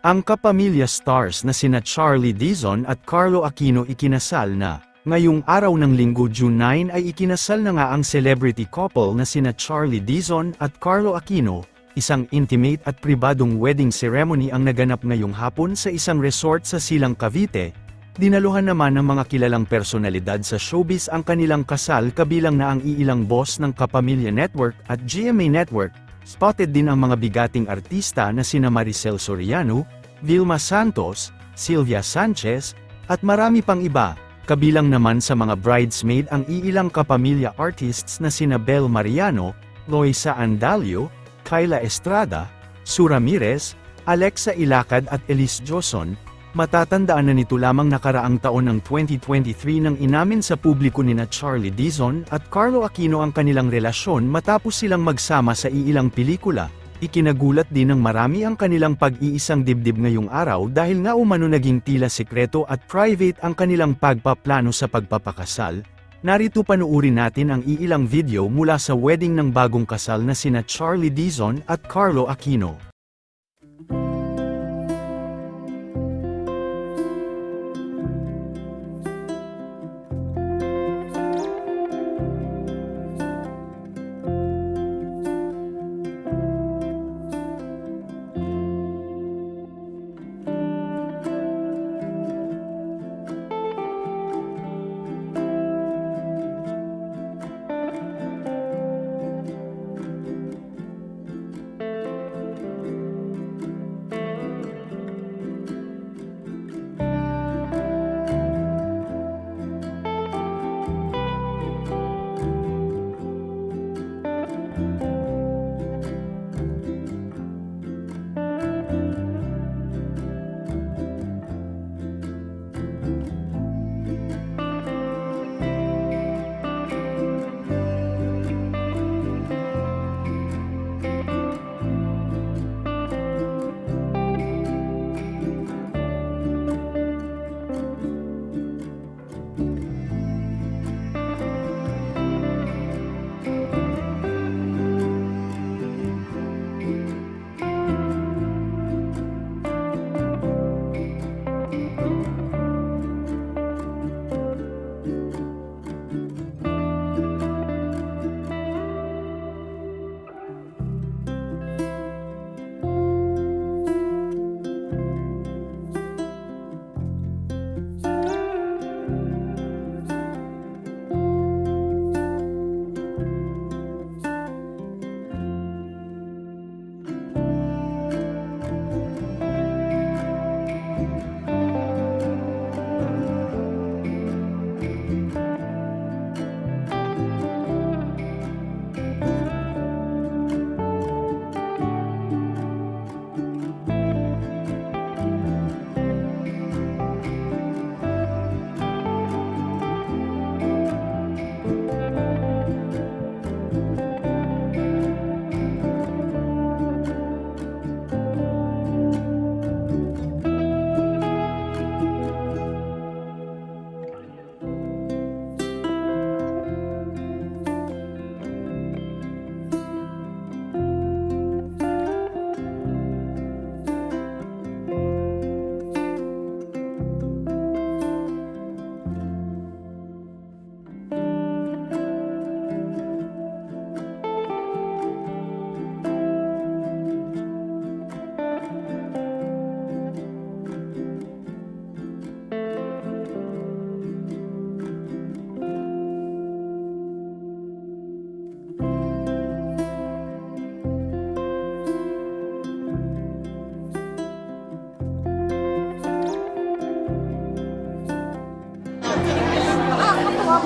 Ang kapamilya stars na sina Charlie Dizon at Carlo Aquino ikinasal na. Ngayong araw ng Linggo June 9 ay ikinasal na nga ang celebrity couple na sina Charlie Dizon at Carlo Aquino. Isang intimate at pribadong wedding ceremony ang naganap ngayong hapon sa isang resort sa Silang Cavite. Dinaluhan naman ng mga kilalang personalidad sa showbiz ang kanilang kasal kabilang na ang iilang boss ng Kapamilya Network at GMA Network. Spotted din ang mga bigating artista na sina Maricel Soriano, Vilma Santos, Sylvia Sanchez, at marami pang iba. Kabilang naman sa mga bridesmaid ang iilang kapamilya artists na sina Bel Mariano, Loisa Andalio, Kyla Estrada, Sue Ramirez, Alexa Ilacad at Elise Joson. Matatandaan na nito lamang nakaraang taon ng 2023 nang inamin sa publiko nina Charlie Dizon at Carlo Aquino ang kanilang relasyon matapos silang magsama sa iilang pelikula. Ikinagulat din ng marami ang kanilang pag-iisang dibdib ngayong araw dahil nga umano naging tila sekreto at private ang kanilang pagpaplano sa pagpapakasal. Narito panuurin natin ang iilang video mula sa wedding ng bagong kasal na sina Charlie Dizon at Carlo Aquino.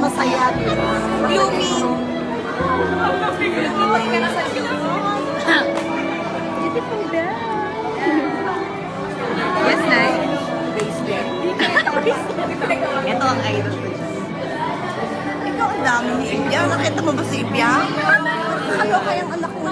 Masaya, blooming. Blooming ka na sa beautiful daw. Yes, Nay. Ito ang idol ko dyan. Ikaw ang dami ni Ibya. Nakita mo ba si Ibya? Ano kayang anak mo?